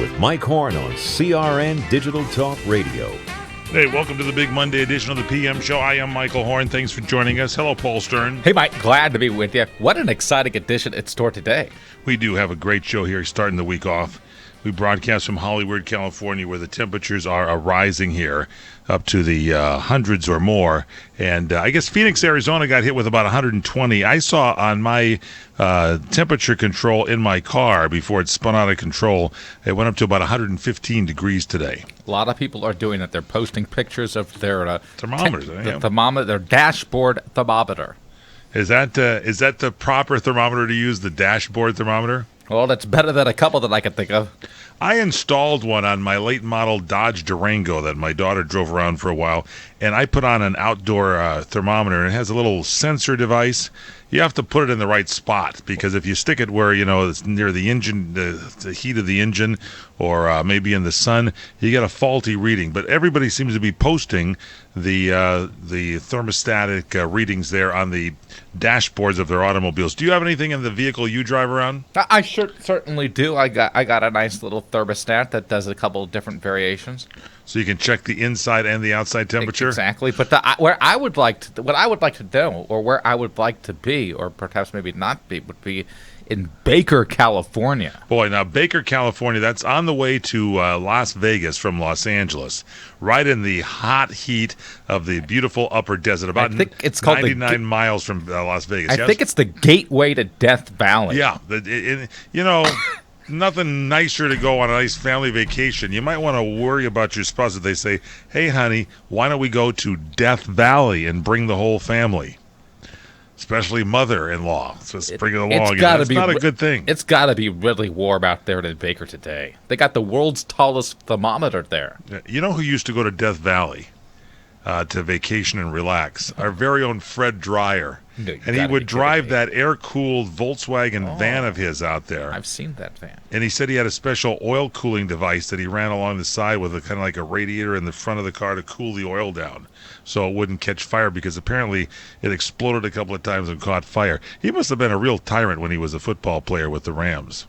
with Mike Horn on CRN Digital Talk Radio. Hey, welcome to the big Monday edition of the PM Show. I am Michael Horn. Thanks for joining us. Hello, Paul Stern. Hey, Mike. Glad to be with you. What an exciting edition it's for today. We do have a great show here starting the week off. We broadcast from Hollywood, California, where the temperatures are rising here up to the hundreds or more. And I guess Phoenix, Arizona got hit with about 120. I saw on my temperature control in my car before it spun out of control, it went up to about 115 degrees today. A lot of people are doing it. They're posting pictures of their thermometers. Their dashboard thermometer. Is that the proper thermometer to use, the dashboard thermometer? Well, that's better than a couple that I could think of. I installed one on my late model Dodge Durango that my daughter drove around for a while, and I put on an outdoor thermometer, and it has a little sensor device. You have to put it in the right spot, because if you stick it where, it's near the engine, the heat of the engine, or maybe in the sun, you get a faulty reading. But everybody seems to be posting the thermostatic readings there on the dashboards of their automobiles. Do you have anything in the vehicle you drive around? I certainly do. I got a nice little thermostat that does a couple of different variations. So you can check the inside and the outside temperature? Exactly. But what I would like to do, or where I would like to be, or perhaps maybe not be, would be in Baker, California. Boy, now Baker, California, that's on the way to Las Vegas from Los Angeles, right in the hot heat of the beautiful upper desert, about I think it's called 99 miles from Las Vegas. I think it's the gateway to Death Valley. Yeah, nothing nicer to go on a nice family vacation. You might want to worry about your spouse if they say, hey, honey, why don't we go to Death Valley and bring the whole family? Especially mother-in-law. So bring it along. It's not a good thing. It's got to be really warm out there in Baker today. They got the world's tallest thermometer there. You know who used to go to Death Valley to vacation and relax? Our very own Fred Dreyer. And he would drive that air-cooled Volkswagen van of his out there. I've seen that van. And he said he had a special oil cooling device that he ran along the side with a kind of like a radiator in the front of the car to cool the oil down so it wouldn't catch fire, because apparently it exploded a couple of times and caught fire. He must have been a real tyrant when he was a football player with the Rams.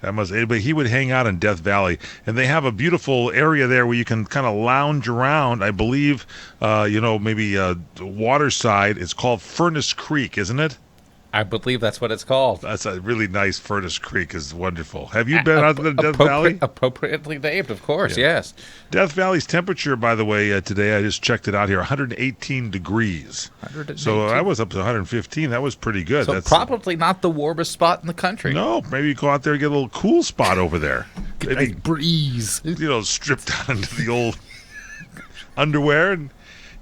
But he would hang out in Death Valley, and they have a beautiful area there where you can kind of lounge around. I believe, maybe waterside. It's called Furnace Creek, isn't it? I believe that's what it's called. That's a really nice. Furnace Creek is wonderful. Have you been out to the Death Valley? Appropriately named, of course, yes. Death Valley's temperature, by the way, today, I just checked it out here, 118 degrees. 118. So I was up to 115. That was pretty good. So that's probably not the warmest spot in the country. No, maybe you go out there and get a little cool spot over there. Get a nice breeze. Strip down into the old underwear and...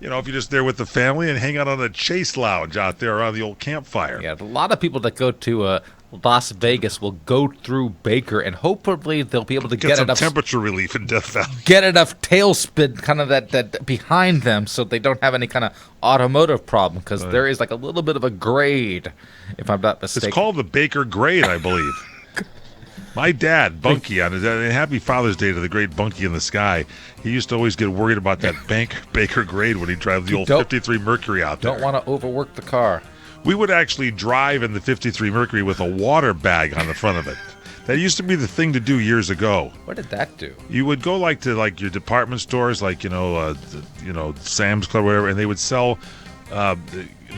if you're just there with the family and hang out on a chase lounge out there around the old campfire. Yeah, a lot of people that go to Las Vegas will go through Baker, and hopefully they'll be able to get some enough temperature relief in Death Valley. Get enough tailspin kind of that behind them so they don't have any kind of automotive problem, because there is like a little bit of a grade, if I'm not mistaken. It's called the Baker grade, I believe. My dad, Bunky, on his Happy Father's Day to the great Bunky in the Sky, he used to always get worried about that Baker grade when he'd drive the old 53 Mercury out there. Don't want to overwork the car. We would actually drive in the 53 Mercury with a water bag on the front of it. That used to be the thing to do years ago. What did that do? You would go to your department stores, like Sam's Club or whatever, and they would sell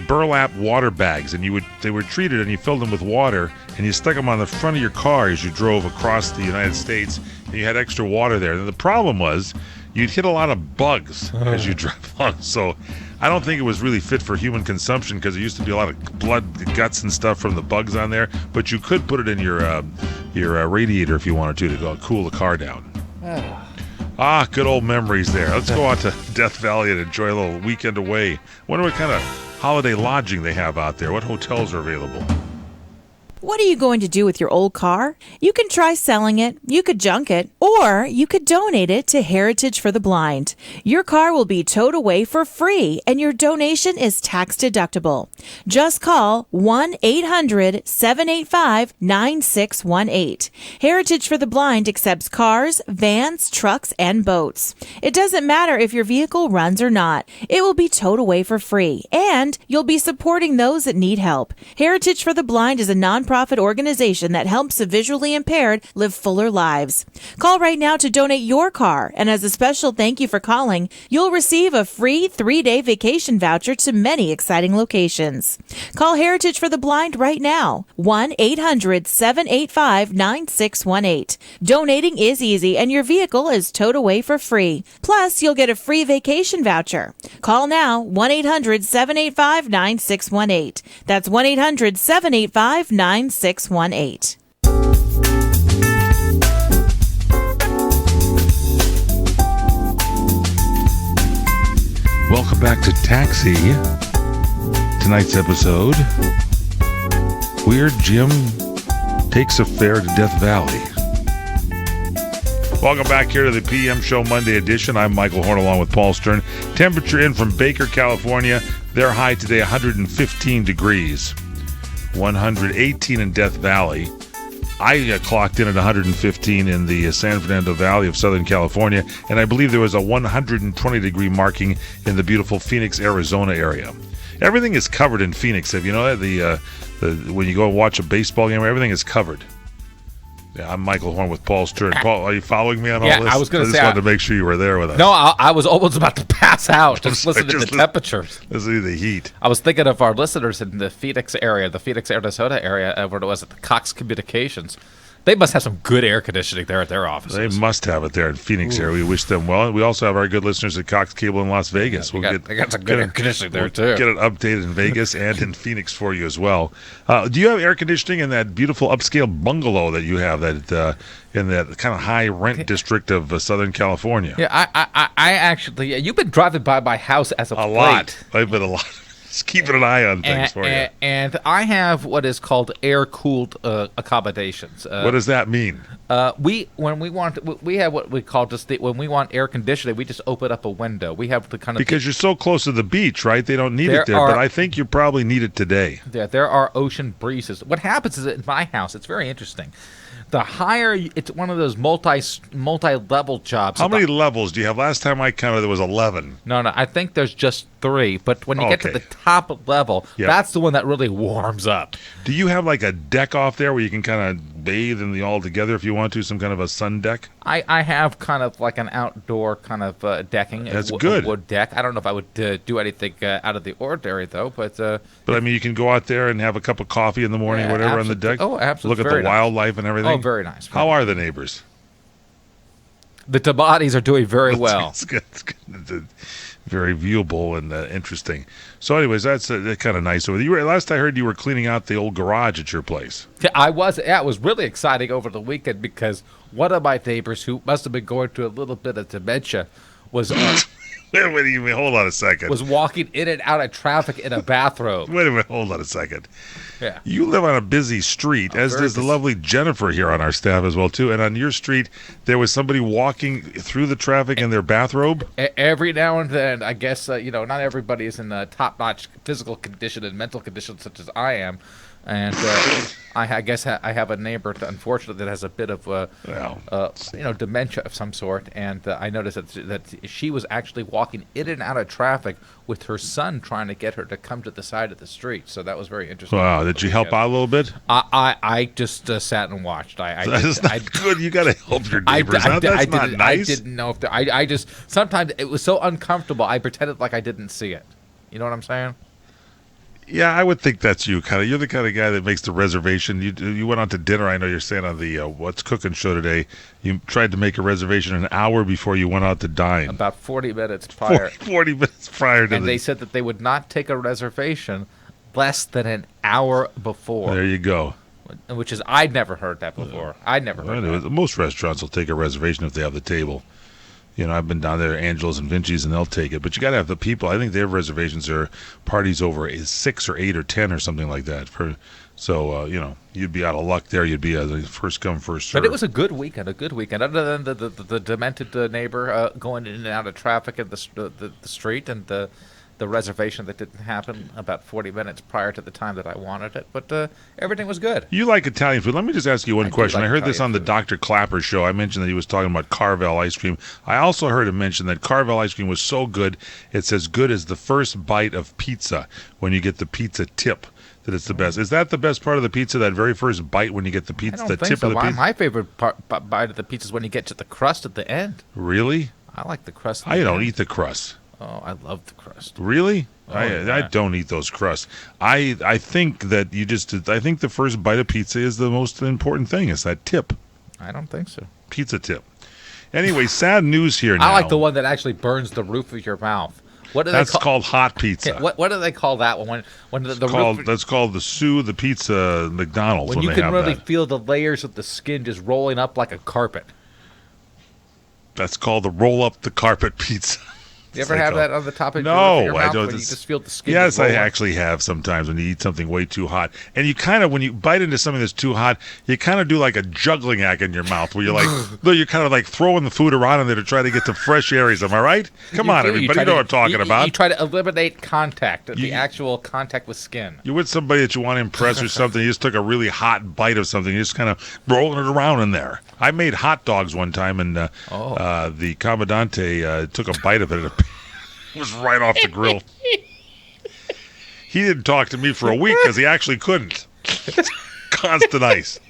burlap water bags, and they were treated, and you filled them with water, and you stuck them on the front of your car as you drove across the United States, and you had extra water there. And the problem was you'd hit a lot of bugs as you drive along. So I don't think it was really fit for human consumption, because there used to be a lot of blood, guts, and stuff from the bugs on there. But you could put it in your radiator if you wanted to cool the car down. Good old memories there. Let's go out to Death Valley and enjoy a little weekend away. Wonder what kind of holiday lodging they have out there. What hotels are available? What are you going to do with your old car? You can try selling it, you could junk it, or you could donate it to Heritage for the Blind. Your car will be towed away for free, and your donation is tax deductible. Just call 1-800-785-9618. Heritage for the Blind accepts cars, vans, trucks, and boats. It doesn't matter if your vehicle runs or not. It will be towed away for free, and you'll be supporting those that need help. Heritage for the Blind is a nonprofit nonprofit organization that helps the visually impaired live fuller lives. Call right now to donate your car, and as a special thank you for calling, you'll receive a free 3-day vacation voucher to many exciting locations. Call Heritage for the Blind right now, 1-800-785-9618. Donating is easy, and your vehicle is towed away for free. Plus, you'll get a free vacation voucher. Call now, 1-800-785-9618. That's 1-800-785-9618. Welcome back to Taxi. Tonight's episode, Weird Jim Takes a Fare to Death Valley. Welcome back here to the PM Show Monday edition. I'm Michael Horn along with Paul Stern. Temperature in from Baker, California. Their high today, 115 degrees. 118 in Death Valley. I clocked in at 115 in the San Fernando Valley of Southern California, and I believe there was a 120-degree marking in the beautiful Phoenix, Arizona area. Everything is covered in Phoenix. Have you know that when you go and watch a baseball game, everything is covered. Yeah, I'm Michael Horn with Paul Stern. Paul, are you following me on all this? I was going to say. I just wanted to make sure you were there with us. No, I was almost about to pass out just listening to the temperatures. Listening to the heat. I was thinking of our listeners in the Phoenix area, the Phoenix, Arizona area, where it was at the Cox Communications. They must have some good air conditioning there at their offices. They must have it there in Phoenix area. We wish them well. We also have our good listeners at Cox Cable in Las Vegas. They got some good air conditioning there, too. Get it updated in Vegas and in Phoenix for you as well. Do you have air conditioning in that beautiful upscale bungalow that you have that in that kind of high rent district of Southern California? Yeah, I actually, you've been driving by my house as a lot. I've been a lot. Just keeping an eye on things for you. And I have what is called air-cooled accommodations. What does that mean? We have what we call when we want air conditioning, we just open up a window. We have the kind of because you're so close to the beach, right? They don't need it there, but I think you probably need it today. Yeah, there are ocean breezes. What happens is in my house, it's very interesting. The higher, it's one of those multi-level jobs. How many levels do you have? Last time I counted, there was 11. No, I think there's just 3. But when you get to the top level, that's the one that really warms up. Do you have like a deck off there where you can kind of bathe in the all together if you want to, some kind of a sun deck? I have kind of like an outdoor kind of decking. That's good. A wood deck. I don't know if I would do anything out of the ordinary, though. But I mean, you can go out there and have a cup of coffee in the morning, whatever, on the deck. Oh, absolutely. Look at the wildlife and everything. Oh, very nice. How are the neighbors? The Tabatis are doing very well. It's good. Very viewable and interesting. So, anyways, that's kind of nice. Last I heard, you were cleaning out the old garage at your place. Yeah, I was. Yeah, it was really exciting over the weekend because one of my neighbors, who must have been going through a little bit of dementia, was Wait a minute, hold on a second. Was walking in and out of traffic in a bathrobe. Wait a minute, hold on a second. Yeah. You live on a busy street, as does the lovely Jennifer here on our staff as well, too. And on your street, there was somebody walking through the traffic in their bathrobe? Every now and then, I guess, not everybody is in a top-notch physical condition and mental condition such as I am. And I guess I have a neighbor, unfortunately, that has a bit of dementia of some sort. And I noticed that she was actually walking in and out of traffic with her son, trying to get her to come to the side of the street. So that was very interesting. Wow! Did you help out a little bit? I just sat and watched. That's not good. You got to help your neighbors. That's not nice. I didn't know if I just sometimes it was so uncomfortable. I pretended like I didn't see it. You know what I'm saying? Yeah, I would think that's you. You're the kind of guy that makes the reservation. You went out to dinner. I know you're saying on the What's Cooking show today. You tried to make a reservation an hour before you went out to dine. About 40 minutes prior. 40 minutes prior to. And they said that they would not take a reservation less than an hour before. There you go. Which is I'd never heard that before. I'd never heard that. Most restaurants will take a reservation if they have the table. I've been down there, Angelo's and Vinci's, and they'll take it. But you got to have the people. I think their reservations are parties over 6 or 8 or 10 or something like that. So you'd be out of luck there. You'd be a first come, first serve. But it was a good weekend. Other than the demented neighbor going in and out of traffic at the street and the reservation that didn't happen about 40 minutes prior to the time that I wanted it. But everything was good. You like Italian food. Let me just ask you one question. I heard this on the food. Dr. Clapper show. I mentioned that he was talking about Carvel ice cream. I also heard him mention that Carvel ice cream was so good, it's as good as the first bite of pizza when you get the pizza tip that it's the best. Is that the best part of the pizza? That very first bite when you get the I pizza, don't the think tip so. of the pizza. My favorite bite of the pizza is when you get to the crust at the end. Really? I like the crust. I don't eat the crust. Oh, I love the crust. Really? I yeah. don't eat those crusts. I think that I think the first bite of pizza is the most important thing. It's that tip, I don't think so. pizza tip. Anyway, sad news here now. I like the one that actually burns the roof of your mouth. What do That's they call? called hot pizza. What do they call that one? When the roof, That's called the Pizza McDonald's. when you they can have really that. feel the layers of the skin just rolling up like a carpet. That's called the roll up the carpet pizza. You ever have that on the top of No, your I mouth don't. when you just feel the skin? Yes, just I roll up? actually have sometimes when you eat something way too hot. And you kind of, when you bite into something that's too hot, you kind of do like a juggling act in your mouth where you're like, no, you're kind of like throwing the food around in there to try to get to fresh areas. Am I right? Come on, everybody. You know what I'm talking about. You try to eliminate contact, the actual contact with skin. You're with somebody that you want to impress or something. You just took a really hot bite of something. You're just kind of rolling it around in there. I made hot dogs one time, and the Commandante took a bite of it. It was right off the grill. He didn't talk to me for a week because he actually couldn't. Constant ice.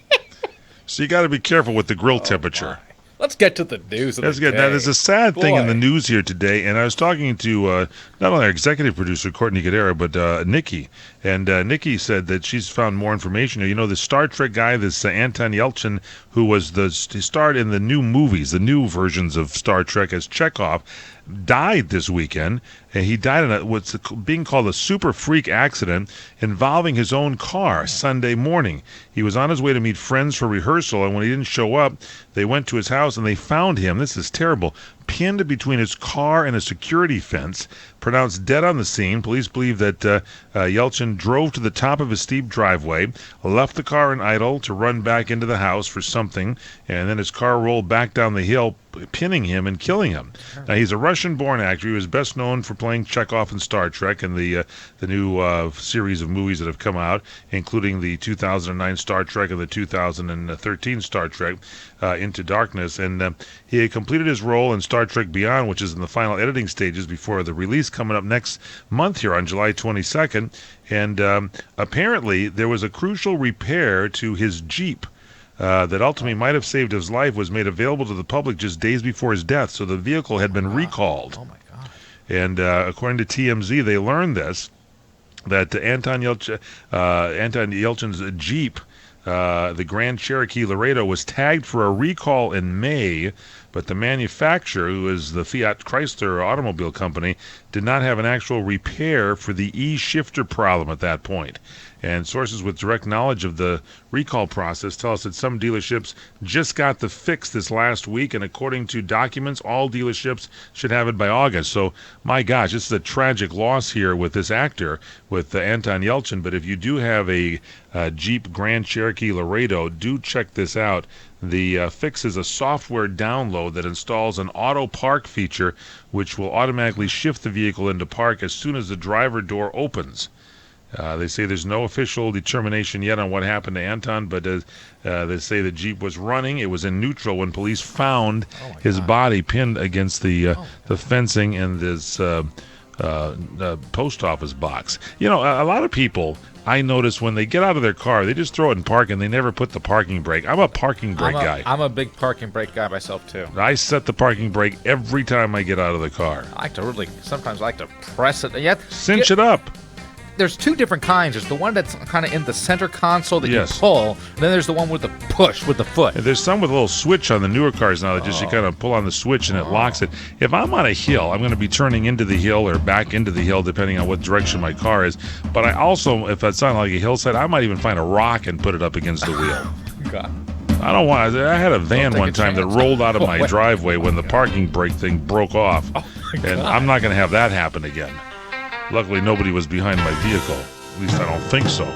So you got to be careful with the grill temperature. Let's get to the news. Let's get now. There's a sad thing in the news here today, and I was talking to not only our executive producer Courtney Gadara, but Nikki, and Nikki said that she's found more information. You know, the Star Trek guy, this Anton Yelchin, who was he starred in the new movies, the new versions of Star Trek as Chekhov, died this weekend. And he died in what's being called a super freak accident involving his own car Sunday morning. He was on his way to meet friends for rehearsal, and when he didn't show up, they went to his house and they found him, this is terrible, pinned between his car and a security fence, pronounced dead on the scene. Police believe that Yelchin drove to the top of his steep driveway, left the car in idle to run back into the house for something, and then his car rolled back down the hill, pinning him and killing him. Now, he's a Russian-born actor. He was best known for playing Chekhov in Star Trek and the new series of movies that have come out, including the 2009 Star Trek and the 2013 Star Trek Into Darkness. And he had completed his role in Star Trek Beyond, which is in the final editing stages before the release coming up next month here on July 22nd. And apparently there was a crucial repair to his Jeep that ultimately might have saved his life, was made available to the public just days before his death. So the vehicle had been recalled. Oh my God! And according to TMZ, they learned this, that Anton Yelchin's Jeep, the Grand Cherokee Laredo, was tagged for a recall in May, but the manufacturer, who is the Fiat Chrysler automobile company, did not have an actual repair for the E-shifter problem at that point. And sources with direct knowledge of the recall process tell us that some dealerships just got the fix this last week, and according to documents, all dealerships should have it by August. So, my gosh, this is a tragic loss here with this actor, with Anton Yelchin. But if you do have a Jeep Grand Cherokee Laredo, do check this out. The fix is a software download that installs an auto park feature, which will automatically shift the vehicle into park as soon as the driver door opens. They say there's no official determination yet on what happened to Anton, but they say the Jeep was running. It was in neutral when police found his body pinned against the fencing and this post office box. You know, a lot of people, I notice when they get out of their car, they just throw it in park and they never put the parking brake. I'm a parking brake guy. I'm a big parking brake guy myself, too. I set the parking brake every time I get out of the car. I like to sometimes I like to press it. Cinch it up. There's two different kinds. There's the one that's kind of in the center console that Yes. you pull. And then there's the one with the push with the foot. And there's some with a little switch on the newer cars now that just you kind of pull on the switch and it locks it. If I'm on a hill, I'm going to be turning into the hill or back into the hill depending on what direction my car is. But I also, if it's on like a hillside, I might even find a rock and put it up against the wheel. God. I don't want. I had a van take one a time that chance. rolled out of my Wait. driveway when the parking brake thing broke off, and I'm not going to have that happen again. Luckily, nobody was behind my vehicle. At least I don't think so.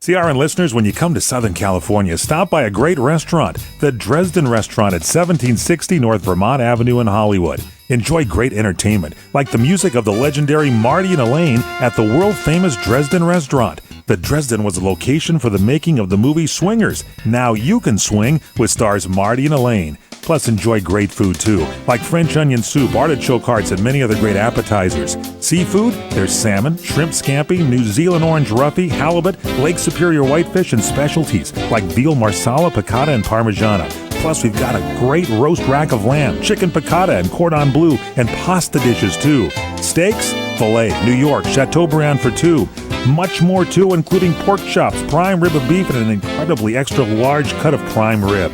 CRN listeners, when you come to Southern California, stop by a great restaurant, the Dresden Restaurant at 1760 North Vermont Avenue in Hollywood. Enjoy great entertainment, like the music of the legendary Marty and Elaine at the world-famous Dresden Restaurant. The Dresden was a location for the making of the movie Swingers. Now you can swing with stars Marty and Elaine. Plus, enjoy great food too, like French onion soup, artichoke hearts, and many other great appetizers. Seafood, there's salmon, shrimp scampi, New Zealand orange roughy, halibut, Lake Superior whitefish, and specialties like veal marsala, piccata, and parmigiana. Plus, we've got a great roast rack of lamb, chicken piccata, and cordon bleu, and pasta dishes too. Steaks, filet, New York, Chateaubriand for two. Much more too, including pork chops, prime rib of beef, and an incredibly extra large cut of prime rib.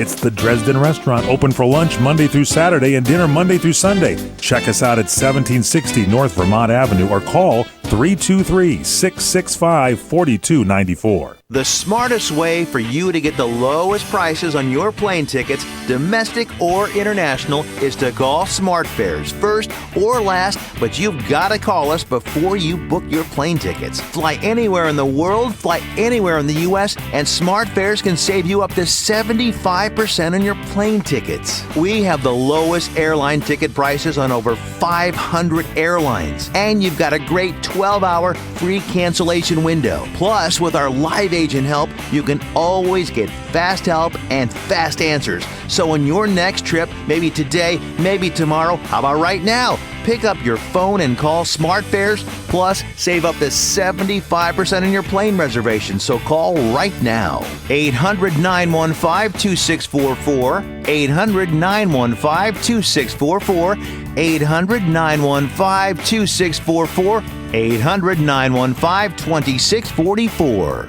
It's the Dresden Restaurant, open for lunch Monday through Saturday and dinner Monday through Sunday. Check us out at 1760 North Vermont Avenue or call 323-665-4294. The smartest way for you to get the lowest prices on your plane tickets, domestic or international, is to call SmartFares first or last, but you've got to call us before you book your plane tickets. Fly anywhere in the world, fly anywhere in the U.S., and SmartFares can save you up to 75% on your plane tickets. We have the lowest airline ticket prices on over 500 airlines, and you've got a great 12-hour free cancellation window. Plus, with our live agent help, you can always get fast help and fast answers. So on your next trip, maybe today, maybe tomorrow, how about right now? Pick up your phone and call SmartFares, plus save up to 75% on your plane reservation. So call right now. 800-915-2644. 800-915-2644. 800-915-2644. 800-915-2644.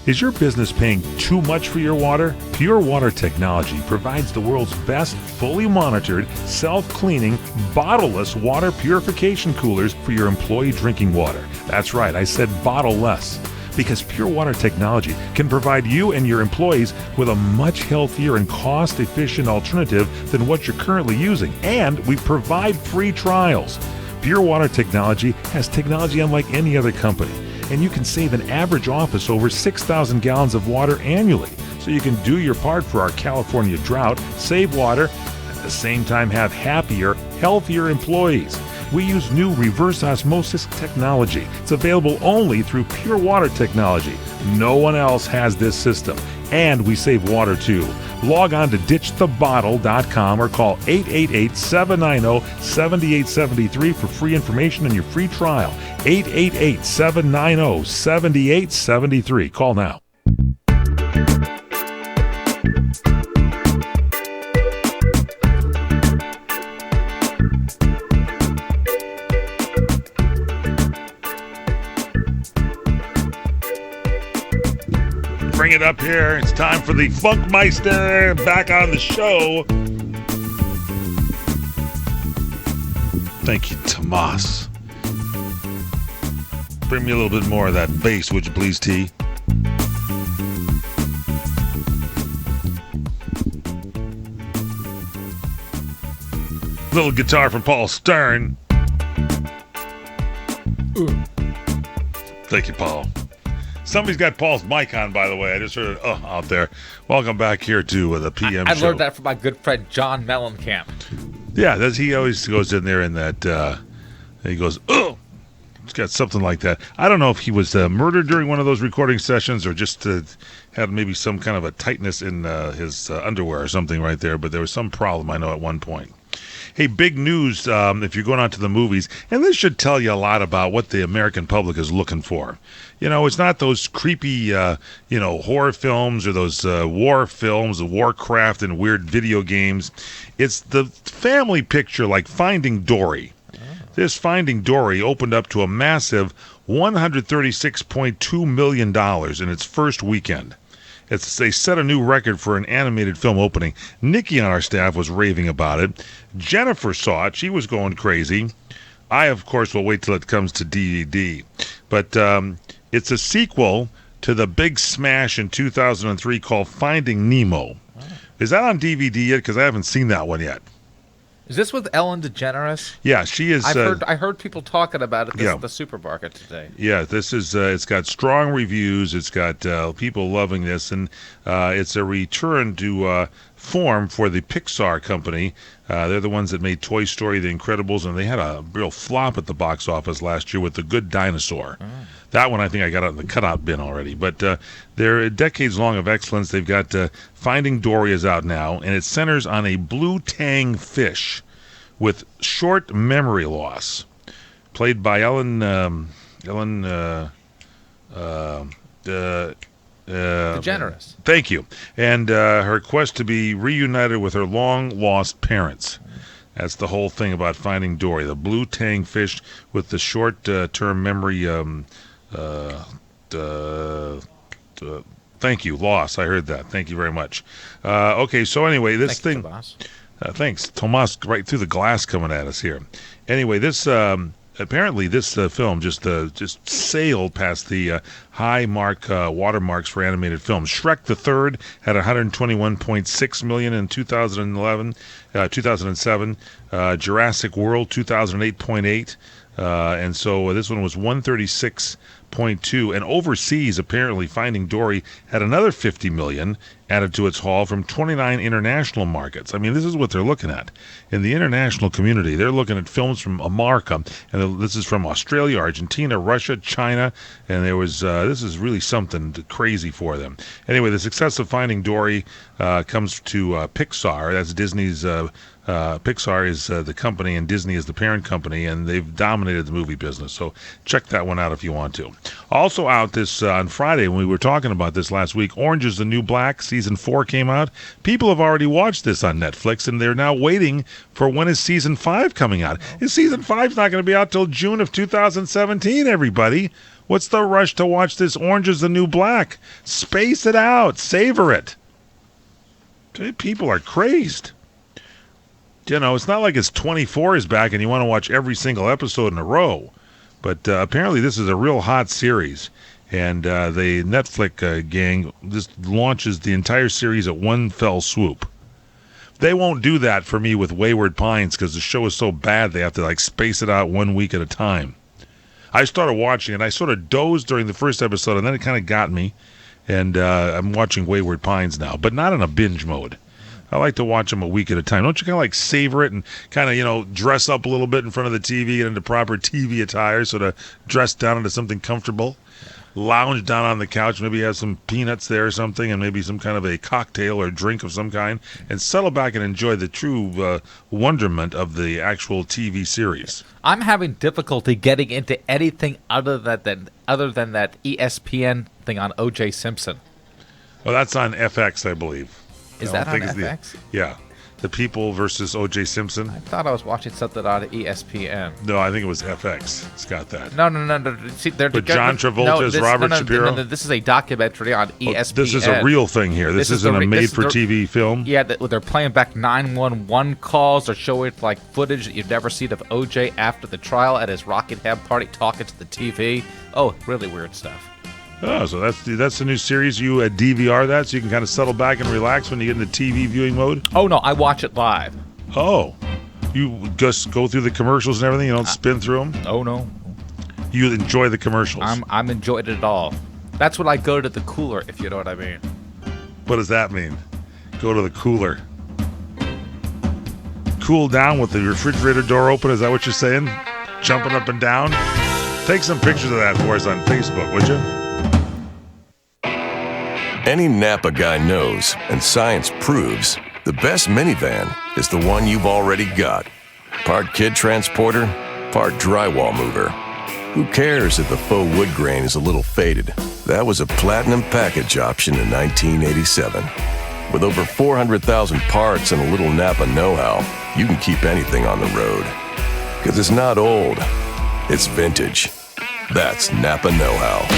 Is your business paying too much for your water? Pure Water Technology provides the world's best fully monitored, self-cleaning, bottle-less water purification coolers for your employee drinking water. That's right, I said bottle-less. Because Pure Water Technology can provide you and your employees with a much healthier and cost-efficient alternative than what you're currently using. And we provide free trials. Pure Water Technology has technology unlike any other company. And you can save an average office over 6,000 gallons of water annually. So you can do your part for our California drought, save water, at the same time have happier, healthier employees. We use new reverse osmosis technology. It's available only through Pure Water Technology. No one else has this system. And we save water too. Log on to ditchthebottle.com or call 888-790-7873 for free information and your free trial. 888-790-7873. Call now. Bring it up here. It's time for the Funkmeister back on the show. Thank you, Tomas. Bring me a little bit more of that bass, would you please, T? Little guitar from Paul Stern. Thank you, Paul. Somebody's got Paul's mic on, by the way. I just heard it out there. Welcome back here to the PM I show. learned that from my good friend John Mellencamp. Yeah, he always goes in there and that he goes, oh, it's got something like that. I don't know if he was murdered during one of those recording sessions or just had maybe some kind of a tightness in his underwear or something right there, but there was some problem, I know, at one point. Hey, big news if you're going out to the movies, and this should tell you a lot about what the American public is looking for. You know, it's not those creepy, horror films or those war films, Warcraft and weird video games. It's the family picture like Finding Dory. This Finding Dory opened up to a massive $136.2 million in its first weekend. They set a new record for an animated film opening. Nikki on our staff was raving about it. Jennifer saw it. She was going crazy. I, of course, will wait till it comes to DVD. But it's a sequel to the big smash in 2003 called Finding Nemo. Is that on DVD yet? Because I haven't seen that one yet. Is this with Ellen DeGeneres? Yeah, she is. I heard people talking about it at the supermarket today. Yeah, this is. It's got strong reviews. It's got people loving this, and it's a return to form for the Pixar company. They're the ones that made Toy Story, The Incredibles, and they had a real flop at the box office last year with The Good Dinosaur. That one I think I got out in the cutout bin already. But They're decades long of excellence. They've got Finding Dory is out now, and it centers on a blue tang fish with short memory loss, played by Ellen DeGeneres. Thank you. And her quest to be reunited with her long-lost parents. That's the whole thing about Finding Dory. The blue tang fish with the short-term memory. Thank you, loss. I heard that. Thank you very much. Okay, so anyway, this thing. Thanks, Tomas. Right through the glass coming at us here. Anyway, this. Apparently, this film just sailed past the high watermarks for animated films. Shrek the Third had 121.6 million in 2007. Jurassic World 2008.8, and so this one was 136.2. And overseas, apparently, Finding Dory had another 50 million added to its haul from 29 international markets. I mean, this is what they're looking at. In the international community, they're looking at films from America, and this is from Australia, Argentina, Russia, China, and there was this is really something crazy for them. Anyway, the success of Finding Dory comes to Pixar. That's Disney's. Pixar is the company and Disney is the parent company, and they've dominated the movie business. So check that one out if you want to. Also out this on Friday, when we were talking about this last week, Orange is the New Black season 4 came out. People have already watched this on Netflix, and they're now waiting for when is season 5 coming out. Season 5's not going to be out till June of 2017, everybody. What's the rush to watch this Orange is the New Black? Space it out. Savor it. People are crazed. You know, it's not like it's 24 is back and you want to watch every single episode in a row. But apparently this is a real hot series. And the Netflix gang just launches the entire series at one fell swoop. They won't do that for me with Wayward Pines because the show is so bad they have to like space it out 1 week at a time. I started watching it. I sort of dozed during the first episode and then it kind of got me. And I'm watching Wayward Pines now, but not in a binge mode. I like to watch them a week at a time. Don't you kind of like savor it and kind of, you know, dress up a little bit in front of the TV, get into proper TV attire, sort of dress down into something comfortable, lounge down on the couch, maybe have some peanuts there or something, and maybe some kind of a cocktail or drink of some kind, and settle back and enjoy the true wonderment of the actual TV series. I'm having difficulty getting into anything other than that ESPN thing on O.J. Simpson. Well, that's on FX, I believe. Is that on FX? Yeah. The People versus O.J. Simpson. I thought I was watching something on ESPN. No, I think it was FX. It's got that. No. See, But John Travolta is Robert Shapiro? No, this is a documentary on ESPN. This is a real thing here. This isn't a made-for-TV film? Yeah, they're playing back 911 calls. They're showing like footage that you've never seen of O.J. after the trial at his Rockingham party talking to the TV. Oh, really weird stuff. Oh, so that's the new series. You DVR that so you can kind of settle back and relax when you get into TV viewing mode? Oh, no, I watch it live. Oh. You just go through the commercials and everything? You don't spin through them? Oh, no. You enjoy the commercials? I'm enjoying it all. That's when I go to the cooler, if you know what I mean. What does that mean? Go to the cooler. Cool down with the refrigerator door open? Is that what you're saying? Jumping up and down? Take some pictures of that for us on Facebook, would you? Any Napa guy knows, and science proves, the best minivan is the one you've already got. Part kid transporter, part drywall mover. Who cares if the faux wood grain is a little faded? That was a platinum package option in 1987. With over 400,000 parts and a little Napa know-how, you can keep anything on the road. Because it's not old, it's vintage. That's Napa know-how.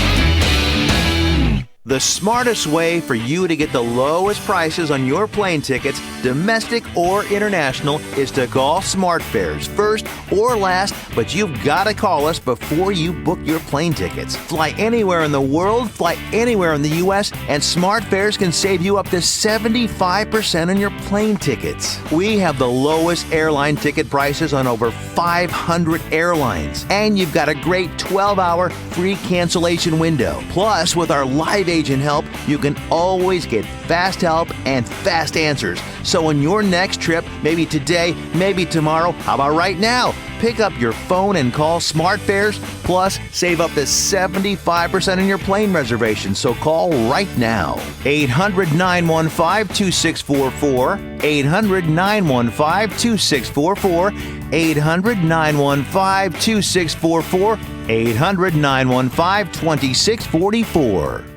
The smartest way for you to get the lowest prices on your plane tickets, domestic or international, is to call SmartFares first or last, but you've got to call us before you book your plane tickets. Fly anywhere in the world, fly anywhere in the U.S., and SmartFares can save you up to 75% on your plane tickets. We have the lowest airline ticket prices on over 500 airlines, and you've got a great 12-hour free cancellation window. Plus, with our Live agent help, you can always get fast help and fast answers. So on your next trip, maybe today, maybe tomorrow, how about right now? Pick up your phone and call SmartFares, plus save up to 75% on your plane reservation. So call right now. 800-915-2644. 800-915-2644. 800-915-2644. 800-915-2644.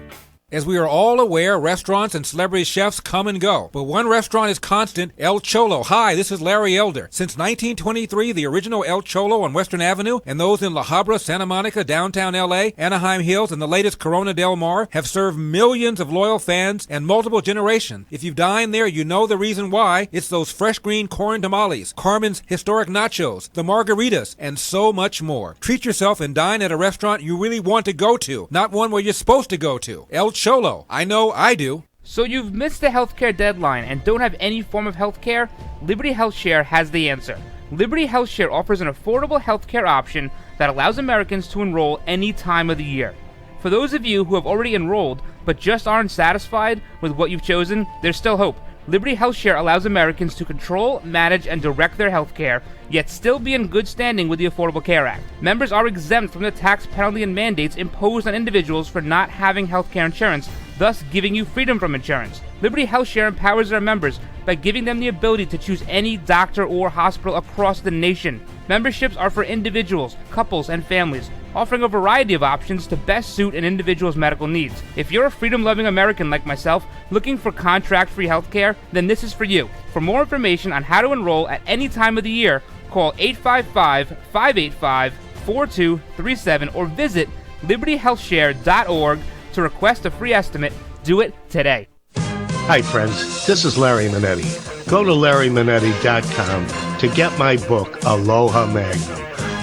As we are all aware, restaurants and celebrity chefs come and go. But one restaurant is constant, El Cholo. Hi, this is Larry Elder. Since 1923, the original El Cholo on Western Avenue and those in La Habra, Santa Monica, downtown LA, Anaheim Hills, and the latest Corona Del Mar have served millions of loyal fans and multiple generations. If you've dined there, you know the reason why. It's those fresh green corn tamales, Carmen's historic nachos, the margaritas, and so much more. Treat yourself and dine at a restaurant you really want to go to, not one where you're supposed to go to. El Cholo. I know I do. So you've missed the healthcare deadline and don't have any form of healthcare? Liberty HealthShare has the answer. Liberty HealthShare offers an affordable healthcare option that allows Americans to enroll any time of the year. For those of you who have already enrolled but just aren't satisfied with what you've chosen, there's still hope. Liberty HealthShare allows Americans to control, manage, and direct their health care, yet still be in good standing with the Affordable Care Act. Members are exempt from the tax penalty and mandates imposed on individuals for not having health care insurance, thus giving you freedom from insurance. Liberty HealthShare empowers their members by giving them the ability to choose any doctor or hospital across the nation. Memberships are for individuals, couples, and families, offering a variety of options to best suit an individual's medical needs. If you're a freedom-loving American like myself, looking for contract-free healthcare, then this is for you. For more information on how to enroll at any time of the year, call 855-585-4237 or visit libertyhealthshare.org to request a free estimate. Do it today. Hi, friends. This is Larry Manetti. Go to LarryManetti.com to get my book, Aloha Magnum.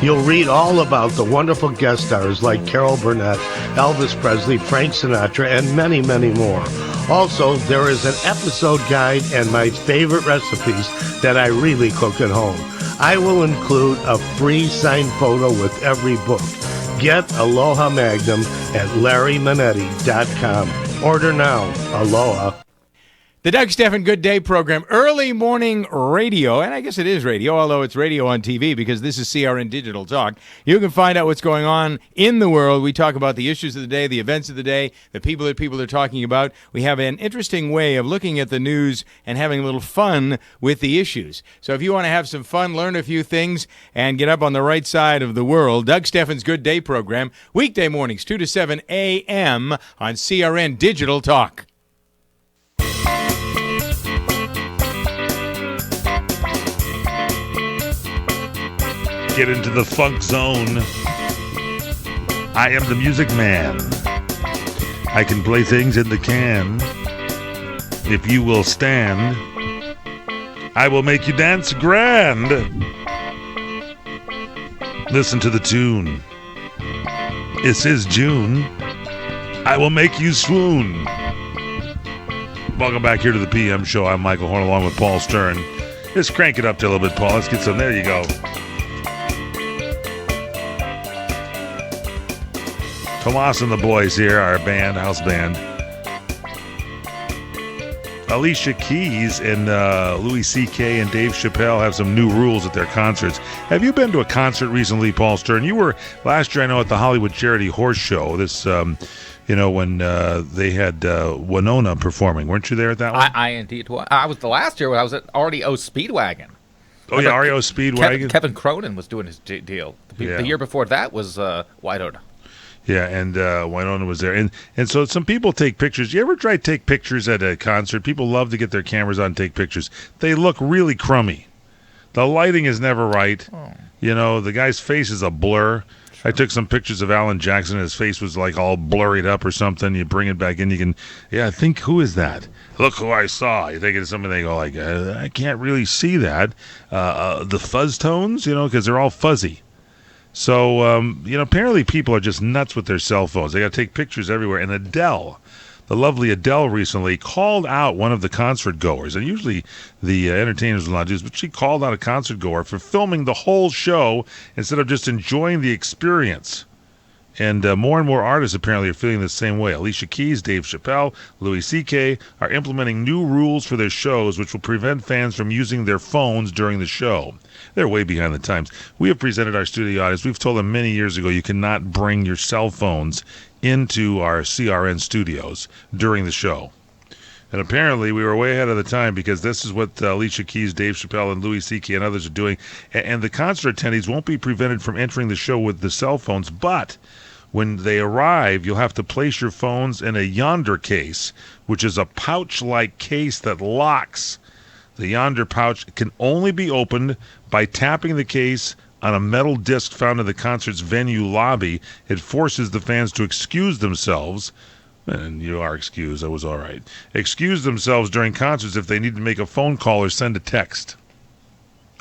You'll read all about the wonderful guest stars like Carol Burnett, Elvis Presley, Frank Sinatra, and many, many more. Also, there is an episode guide and my favorite recipes that I really cook at home. I will include a free signed photo with every book. Get Aloha Magnum at LarryManetti.com. Order now. Aloha. The Doug Stephan Good Day program, early morning radio, and I guess it is radio, although it's radio on TV because this is CRN Digital Talk. You can find out what's going on in the world. We talk about the issues of the day, the events of the day, the people that people are talking about. We have an interesting way of looking at the news and having a little fun with the issues. So if you want to have some fun, learn a few things, and get up on the right side of the world, Doug Stephan's Good Day program, weekday mornings, 2 to 7 a.m. on CRN Digital Talk. Get into the funk zone. I am the music man. I can play things in the can. If you will stand, I will make you dance grand. Listen to the tune. This is June. I will make you swoon. Welcome back here to the PM show. I'm Michael Horn along with Paul Stern. Just crank it up to a little bit, Paul. Let's get some. There you go. Tomas and the boys here, our band, house band. Alicia Keys and Louis C.K. and Dave Chappelle have some new rules at their concerts. Have you been to a concert recently, Paul Stern? You were last year, I know, at the Hollywood Charity Horse Show. This, when they had Winona performing. Weren't you there at that one? I indeed was. I was the last year when I was at REO Speedwagon. Oh, yeah, REO Speedwagon. Kevin Cronin was doing his deal. The year before that was Winona. Yeah, and Winona was there. And so some people take pictures. You ever try to take pictures at a concert? People love to get their cameras on and take pictures. They look really crummy. The lighting is never right. Oh. You know, the guy's face is a blur. Sure. I took some pictures of Alan Jackson. His face was like all blurred up or something. You bring it back in, you can, I think, who is that? Look who I saw. You think it's something, they go like, I can't really see that. The fuzz tones, because they're all fuzzy. So, apparently people are just nuts with their cell phones. They got to take pictures everywhere. And Adele, the lovely Adele, recently called out one of the concert goers. And usually the entertainers will not do this, but she called out a concert goer for filming the whole show instead of just enjoying the experience. And more and more artists apparently are feeling the same way. Alicia Keys, Dave Chappelle, Louis C.K. are implementing new rules for their shows which will prevent fans from using their phones during the show. They're way behind the times. We have presented our studio audience. We've told them many years ago you cannot bring your cell phones into our CRN studios during the show. And apparently we were way ahead of the time because this is what Alicia Keys, Dave Chappelle, and Louis C.K. and others are doing. And the concert attendees won't be prevented from entering the show with the cell phones, but when they arrive, you'll have to place your phones in a Yonder case, which is a pouch-like case that locks. The Yonder pouch can only be opened by tapping the case on a metal disc found in the concert's venue lobby. It forces the fans to excuse themselves. And you are excused. I was all right. Excuse themselves during concerts if they need to make a phone call or send a text.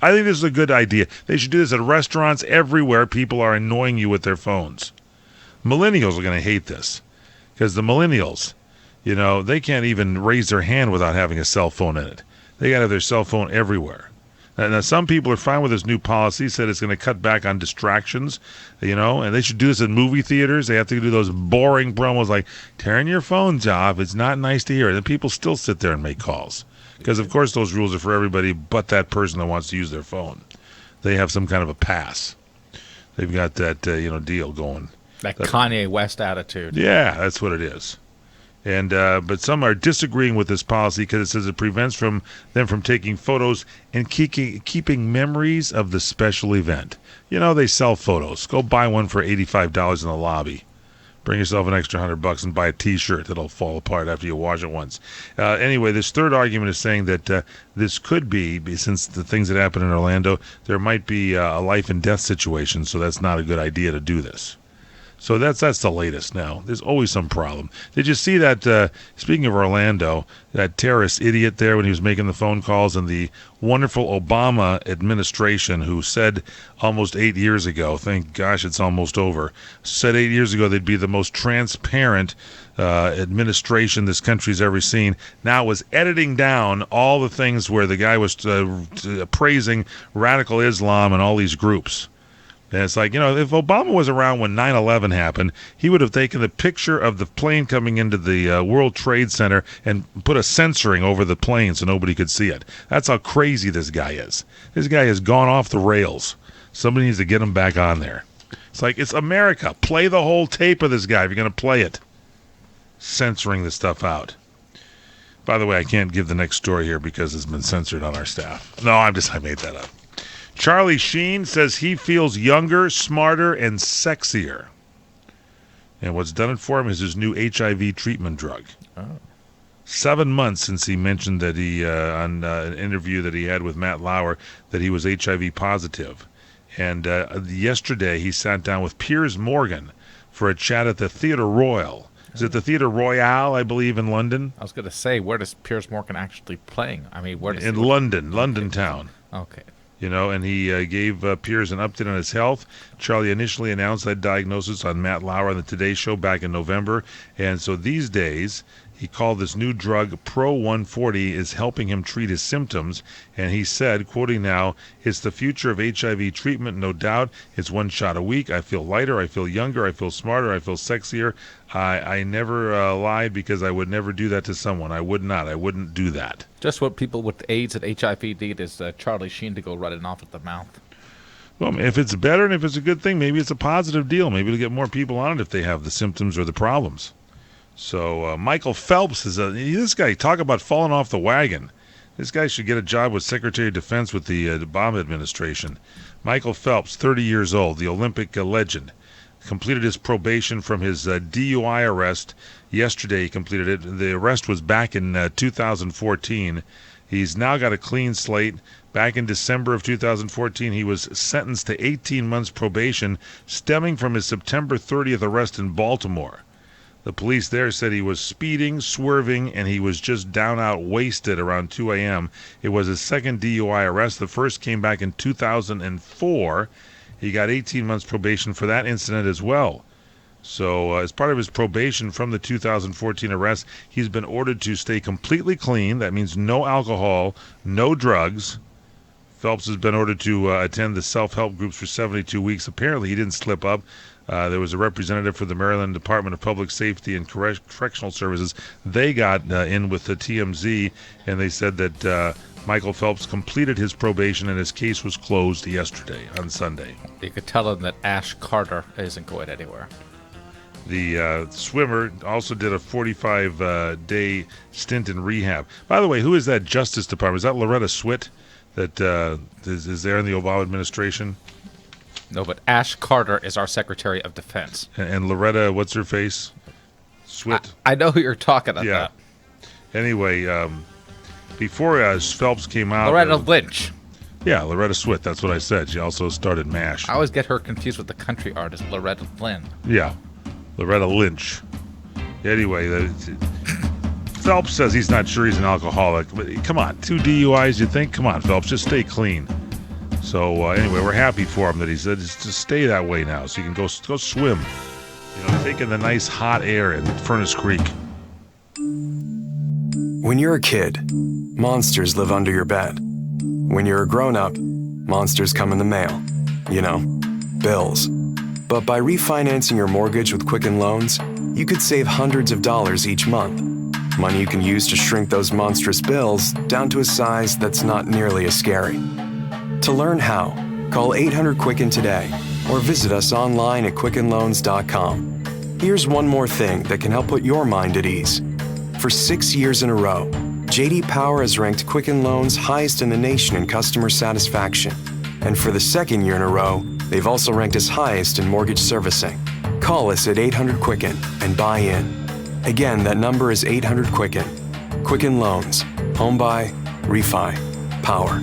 I think this is a good idea. They should do this at restaurants everywhere. People are annoying you with their phones. Millennials are going to hate this because the millennials, they can't even raise their hand without having a cell phone in it. They got to have their cell phone everywhere. Now, some people are fine with this new policy, said it's going to cut back on distractions, and they should do this in movie theaters. They have to do those boring promos like, turn your phones off. It's not nice to hear. And people still sit there and make calls because, of course, those rules are for everybody but that person that wants to use their phone. They have some kind of a pass. They've got that, deal going. That Kanye West attitude. Yeah, that's what it is. And but some are disagreeing with this policy because it says it prevents them from taking photos and keeping memories of the special event. They sell photos. Go buy one for $85 in the lobby. Bring yourself an extra $100 and buy a T-shirt that'll fall apart after you wash it once. Anyway, this third argument is saying that this could be, since the things that happened in Orlando, there might be a life and death situation, so that's not a good idea to do this. So that's the latest now. There's always some problem. Did you see that, speaking of Orlando, that terrorist idiot there when he was making the phone calls, and the wonderful Obama administration who said almost 8 years ago, thank gosh it's almost over, said 8 years ago they'd be the most transparent administration this country's ever seen, now was editing down all the things where the guy was praising radical Islam and all these groups. And it's like, if Obama was around when 9/11 happened, he would have taken the picture of the plane coming into the World Trade Center and put a censoring over the plane so nobody could see it. That's how crazy this guy is. This guy has gone off the rails. Somebody needs to get him back on there. It's like, it's America. Play the whole tape of this guy if you're going to play it. Censoring the stuff out. By the way, I can't give the next story here because it's been censored on our staff. No, I made that up. Charlie Sheen says he feels younger, smarter, and sexier. And what's done it for him is his new HIV treatment drug. Oh. 7 months since he mentioned that he, on an interview that he had with Matt Lauer, that he was HIV positive. And yesterday he sat down with Piers Morgan for a chat at the Theatre Royal. Is it the Theatre Royale, I believe, in London? I was going to say, where does Piers Morgan actually playing? I mean, where does in London town. Okay. And he gave Piers an update on his health. Charlie initially announced that diagnosis on Matt Lauer on the Today Show back in November. And so these days, he called this new drug Pro 140 is helping him treat his symptoms. And he said, quoting now, "It's the future of HIV treatment, no doubt. It's one shot a week. I feel lighter. I feel younger. I feel smarter. I feel sexier. I never lied because I would never do that to someone. I would not. I wouldn't do that." Just what people with AIDS and HIV need is Charlie Sheen to go running off at the mouth. Well, if it's better and if it's a good thing, maybe it's a positive deal. Maybe it'll get more people on it if they have the symptoms or the problems. So Michael Phelps is this guy. Talk about falling off the wagon. This guy should get a job with Secretary of Defense with the Obama administration. Michael Phelps, 30 years old, the Olympic legend, completed his probation from his DUI arrest yesterday. He completed it. The arrest was back in 2014. He's now got a clean slate. Back in December of 2014, he was sentenced to 18 months probation stemming from his September 30th arrest in Baltimore. The police there said he was speeding, swerving, and he was just down out wasted around 2 a.m. It was his second DUI arrest. The first came back in 2004. He got 18 months probation for that incident as well. So as part of his probation from the 2014 arrest, he's been ordered to stay completely clean. That means no alcohol, no drugs. Phelps has been ordered to attend the self-help groups for 72 weeks. Apparently he didn't slip up. There was a representative for the Maryland Department of Public Safety and Correctional Services. They got in with the TMZ, and they said that Michael Phelps completed his probation and his case was closed yesterday, on Sunday. You could tell them that Ash Carter isn't going anywhere. The swimmer also did a 45-day stint in rehab. By the way, who is that Justice Department? Is that Loretta Swit that is there in the Obama administration? No, but Ash Carter is our Secretary of Defense. And Loretta, what's her face? Swit? I know who you're talking about. Anyway, before Phelps came out... Loretta Lynch. Yeah, Loretta Swit, that's what I said. She also started MASH. I always get her confused with the country artist Loretta Lynn. Yeah, Loretta Lynch. Anyway, Phelps says he's not sure he's an alcoholic. But come on, 2 DUIs, you think? Come on, Phelps, just stay clean. So anyway, we're happy for him that he said just stay that way now, so you can go swim. Take in the nice hot air in Furnace Creek. When you're a kid, monsters live under your bed. When you're a grown-up, monsters come in the mail. Bills. But by refinancing your mortgage with Quicken Loans, you could save hundreds of dollars each month. Money you can use to shrink those monstrous bills down to a size that's not nearly as scary. To learn how, call 800-QUICKEN today or visit us online at QuickenLoans.com. Here's one more thing that can help put your mind at ease. For 6 years in a row, J.D. Power has ranked Quicken Loans highest in the nation in customer satisfaction. And for the second year in a row, they've also ranked us highest in mortgage servicing. Call us at 800-QUICKEN and buy in. Again, that number is 800-QUICKEN. Quicken Loans. Home buy, refi, power.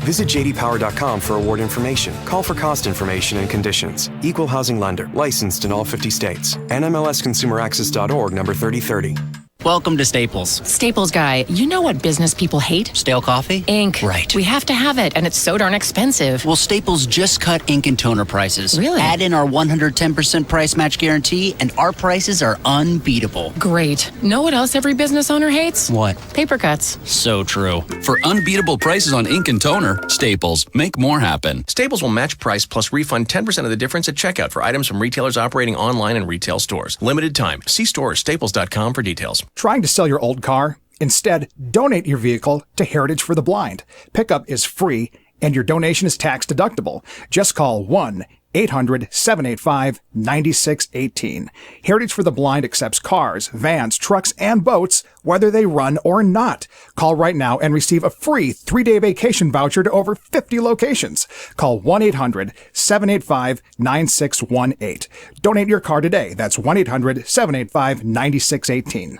Visit jdpower.com for award information. Call for cost information and conditions. Equal housing lender. Licensed in all 50 states. NMLSConsumerAccess.org number 3030. Welcome to Staples. Staples guy, you know what business people hate? Stale coffee? Ink. Right. We have to have it, and it's so darn expensive. Well, Staples just cut ink and toner prices. Really? Add in our 110% price match guarantee, and our prices are unbeatable. Great. Know what else every business owner hates? What? Paper cuts. So true. For unbeatable prices on ink and toner, Staples. Make more happen. Staples will match price plus refund 10% of the difference at checkout for items from retailers operating online and retail stores. Limited time. See store or staples.com for details. Trying to sell your old car? Instead, donate your vehicle to Heritage for the Blind. Pickup is free and your donation is tax deductible. Just call 1-800-785-9618. Heritage for the Blind accepts cars, vans, trucks, and boats, whether they run or not. Call right now and receive a free 3-day vacation voucher to over 50 locations. Call 1-800-785-9618. Donate your car today. That's 1-800-785-9618.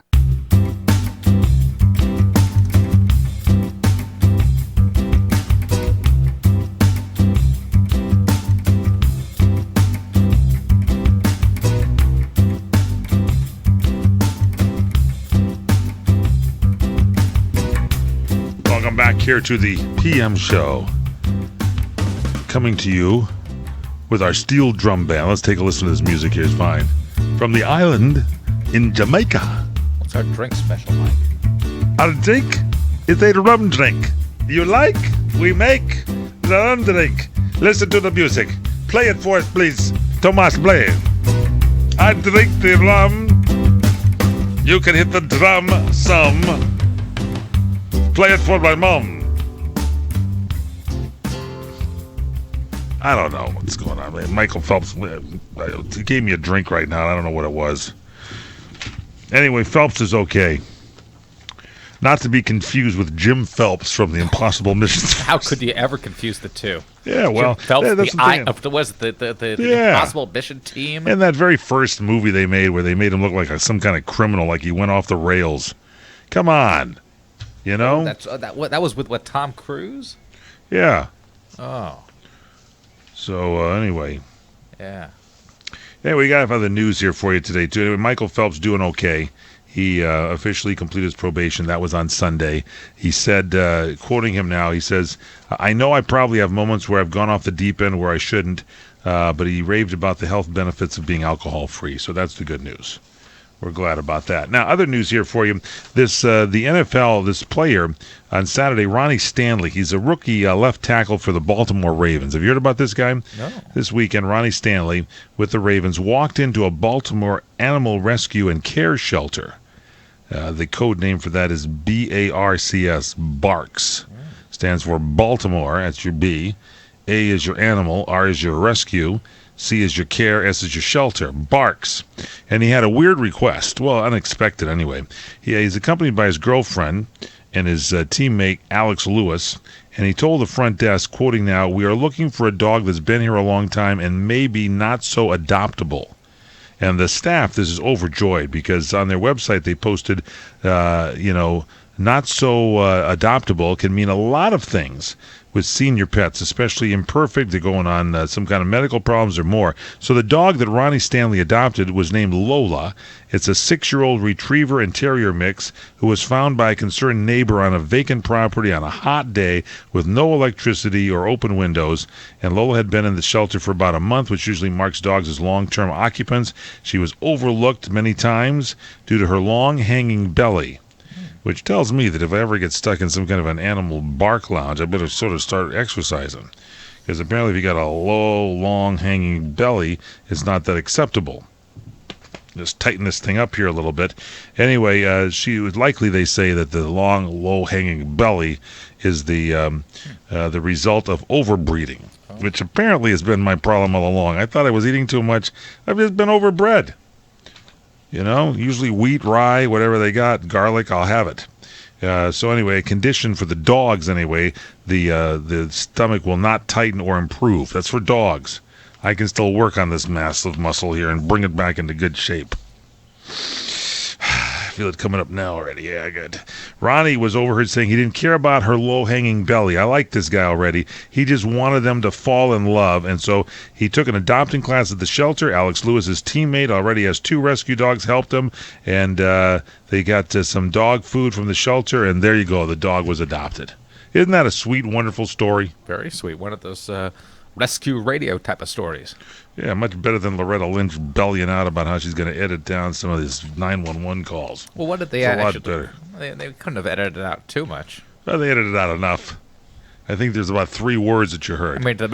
Welcome back here to the PM show. Coming to you with our steel drum band. Let's take a listen to this music here. It's fine. From the island in Jamaica. What's our drink special like? Our drink is a rum drink. You like? We make the rum drink. Listen to the music. Play it for us, please. Tomas, play it. I drink the rum. You can hit the drum some. Play it for my mom. I don't know what's going on, man. Michael Phelps gave me a drink right now. I don't know what it was. Anyway, Phelps is okay. Not to be confused with Jim Phelps from the Impossible Mission. How could you ever confuse the two? Yeah, well, Jim Phelps, that's the Impossible Mission team. And that very first movie they made where they made him look like some kind of criminal, like he went off the rails. Come on. You know? That was with Tom Cruise? Yeah. Oh. So, anyway. Yeah. Yeah, we got other news here for you today, too. Anyway, Michael Phelps doing okay. He officially completed his probation. That was on Sunday. He said, quoting him now, he says, I know I probably have moments where I've gone off the deep end where I shouldn't, but he raved about the health benefits of being alcohol-free. So that's the good news. We're glad about that. Now, other news here for you. This the NFL, this player on Saturday, Ronnie Stanley. He's a rookie left tackle for the Baltimore Ravens. Have you heard about this guy? No. This weekend, Ronnie Stanley with the Ravens walked into a Baltimore animal rescue and care shelter. The code name for that is BARCS, BARCS. Stands for Baltimore, that's your B. A is your animal, R is your rescue, C is your care, S is your shelter, BARCS. And he had a weird request, well, unexpected anyway. He's accompanied by his girlfriend and his teammate, Alex Lewis, and he told the front desk, quoting now, "We are looking for a dog that's been here a long time and maybe not so adoptable." And the staff, this is overjoyed because on their website they posted, not so adoptable can mean a lot of things with senior pets, especially imperfect. They're going on some kind of medical problems or more. So the dog that Ronnie Stanley adopted was named Lola. It's a 6-year-old retriever and terrier mix who was found by a concerned neighbor on a vacant property on a hot day with no electricity or open windows. And Lola had been in the shelter for about a month, which usually marks dogs as long-term occupants. She was overlooked many times due to her long hanging belly, which tells me that if I ever get stuck in some kind of an animal bark lounge, I better sort of start exercising. Because apparently if you got a low, long, hanging belly, it's not that acceptable. Just tighten this thing up here a little bit. Anyway, she would likely, they say, that the long, low-hanging belly is the result of overbreeding, which apparently has been my problem all along. I thought I was eating too much. I've just been overbred. You know, usually wheat, rye, whatever they got, garlic, I'll have it. So anyway, a condition for the dogs anyway, the stomach will not tighten or improve. That's for dogs. I can still work on this massive muscle here and bring it back into good shape. I feel it coming up now already. Yeah, good. Ronnie was overheard saying he didn't care about her low-hanging belly. I like this guy already. He just wanted them to fall in love, and so he took an adopting class at the shelter. Alex Lewis, his teammate, already has 2 rescue dogs, helped him, and they got some dog food from the shelter, and there you go. The dog was adopted. Isn't that a sweet, wonderful story? Very sweet. One of those rescue radio type of stories. Yeah, much better than Loretta Lynch bellying out about how she's going to edit down some of these 911 calls. Well, what did they it's actually? A lot better. They couldn't have edited it out too much. Well, they edited out enough. I think there's about 3 words that you heard. I mean, the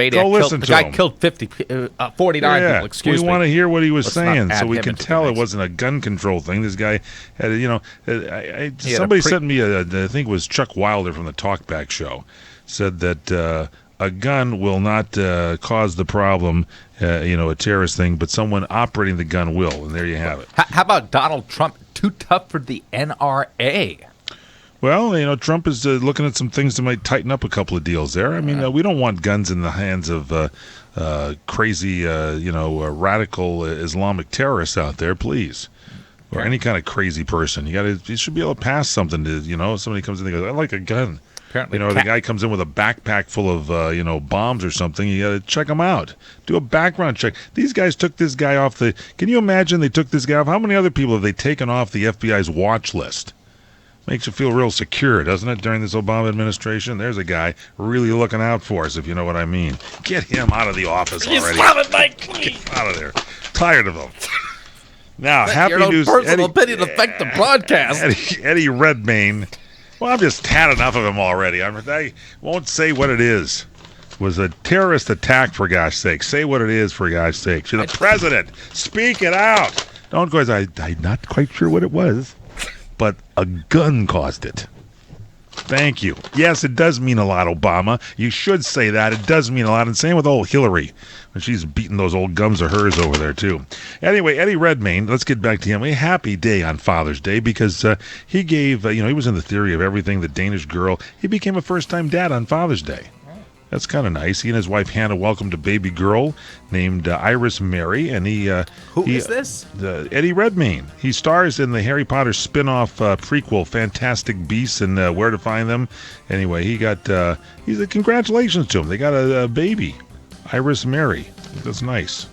guy killed 49 yeah, people. Excuse me. We want to hear what he was Let's saying, not so we add can him into tell the it mix. wasn't a gun control thing. This guy had, He had somebody sent me I think it was Chuck Wilder from the Talkback Show, said that a gun will not cause the problem, a terrorist thing, but someone operating the gun will, and there you have it. How about Donald Trump? Too tough for the NRA. Well, Trump is looking at some things that might tighten up a couple of deals there. I mean, we don't want guns in the hands of crazy, radical Islamic terrorists out there, please. Or any kind of crazy person. You should be able to pass something to, somebody comes in and goes, I like a gun. Apparently, the guy comes in with a backpack full of, bombs or something. You got to check him out. Do a background check. These guys took this guy off can you imagine they took this guy off? How many other people have they taken off the FBI's watch list? Makes you feel real secure, doesn't it, during this Obama administration? There's a guy really looking out for us, if you know what I mean. Get him out of the office already. Get out of there. Tired of him. Now, happy Your own news. personal opinion affect the broadcast. Eddie Redmayne. Well, I've just had enough of him already. I won't say what it is. It was a terrorist attack, for gosh sake. Say what it is, for gosh sake. You're the president. Speak it out. Don't go, I'm not quite sure what it was, but a gun caused it. Thank you. Yes, it does mean a lot, Obama. You should say that. It does mean a lot. And same with old Hillary, when she's beating those old gums of hers over there, too. Anyway, Eddie Redmayne, let's get back to him. A happy day on Father's Day because he gave, he was in the theory of everything, the Danish girl. He became a first-time dad on Father's Day. That's kind of nice. He and his wife Hannah welcomed a baby girl named Iris Mary, and Who is this? Eddie Redmayne. He stars in the Harry Potter spin-off prequel, Fantastic Beasts and Where to Find Them. Anyway, congratulations to him. They got a baby, Iris Mary. That's nice.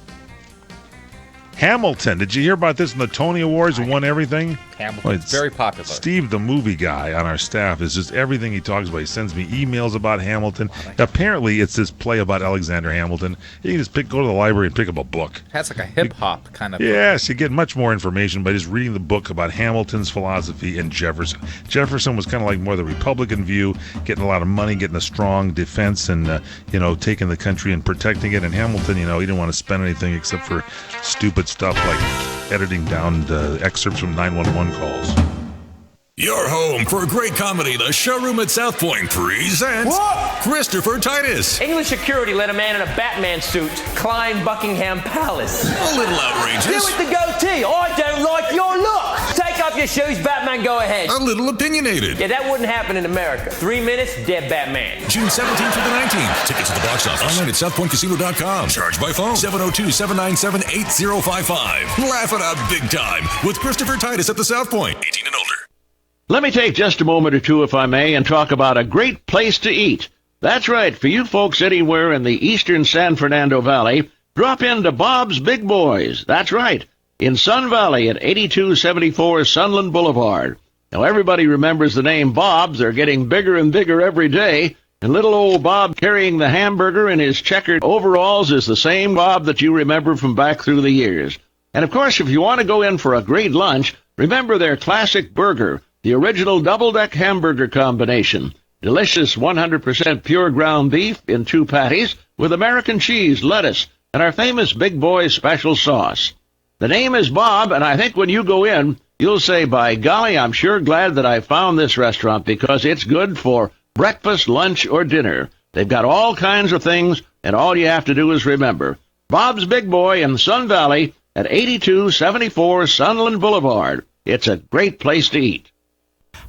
Hamilton. Did you hear about this in the Tony Awards and won everything? Hamilton, Well, it's very popular. Steve, the movie guy on our staff, is just everything he talks about. He sends me emails about Hamilton. Apparently, it's this play about Alexander Hamilton. You can just go to the library and pick up a book. That's like a hip-hop kind of... Yes, you get much more information by just reading the book about Hamilton's philosophy and Jefferson. Jefferson was kind of like more the Republican view, getting a lot of money, getting a strong defense, and taking the country and protecting it. And Hamilton, he didn't want to spend anything except for stupid stuff like editing down the excerpts from 911 calls. Your home for great comedy. The Showroom at South Point presents Christopher Titus. English security let a man in a Batman suit climb Buckingham Palace. A little outrageous. You with the goatee. I don't like your look. Take off your shoes, Batman, go ahead. A little opinionated. Yeah, that wouldn't happen in America. 3 minutes, dead Batman. June 17th through the 19th. Tickets at the box office. Online at southpointcasino.com. Charged by phone. 702-797-8055. Laugh it out big time with Christopher Titus at the South Point. 18 and older. Let me take just a moment or two, if I may, and talk about a great place to eat. That's right, for you folks anywhere in the eastern San Fernando Valley, drop into Bob's Big Boys. That's right, in Sun Valley at 8274 Sunland Boulevard. Now, everybody remembers the name Bob's. They're getting bigger and bigger every day, and little old Bob carrying the hamburger in his checkered overalls is the same Bob that you remember from back through the years. And, of course, if you want to go in for a great lunch, remember their classic burger, the original double-deck hamburger combination. Delicious 100% pure ground beef in 2 patties with American cheese, lettuce, and our famous Big Boy special sauce. The name is Bob, and I think when you go in, you'll say, by golly, I'm sure glad that I found this restaurant because it's good for breakfast, lunch, or dinner. They've got all kinds of things, and all you have to do is remember. Bob's Big Boy in Sun Valley at 8274 Sunland Boulevard. It's a great place to eat.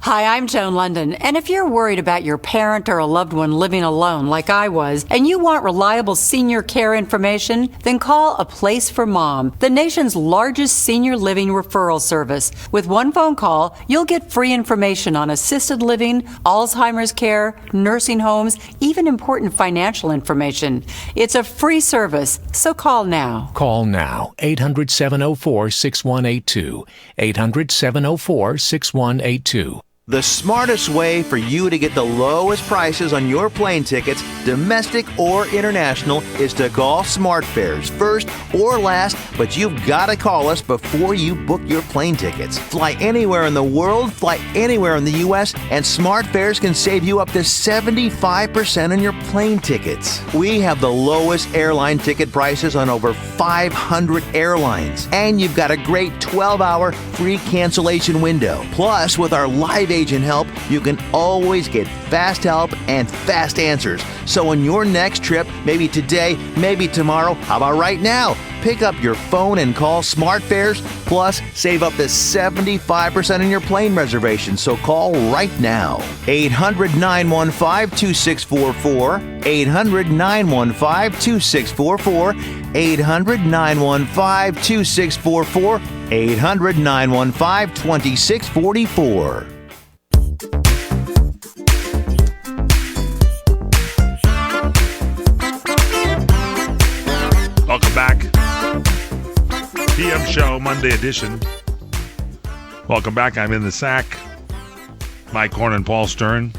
Hi, I'm Joan London, and if you're worried about your parent or a loved one living alone like I was, and you want reliable senior care information, then call A Place for Mom, the nation's largest senior living referral service. With one phone call, you'll get free information on assisted living, Alzheimer's care, nursing homes, even important financial information. It's a free service, so call now. Call now, 800-704-6182, 800-704-6182. The smartest way for you to get the lowest prices on your plane tickets, domestic or international, is to call SmartFares first or last, but you've got to call us before you book your plane tickets. Fly anywhere in the world, fly anywhere in the U.S., and SmartFares can save you up to 75% on your plane tickets. We have the lowest airline ticket prices on over 500 airlines, and you've got a great 12-hour free cancellation window. Plus, with our live agent help, you can always get fast help and fast answers. So on your next trip, maybe today, maybe tomorrow, how about right now? Pick up your phone and call SmartFares, plus save up to 75% on your plane reservation. So call right now. 800-915-2644, 800-915-2644, 800-915-2644, 800-915-2644. Welcome back. PM Show, Monday edition. Welcome back. I'm in the sack. Mike Horn and Paul Stern.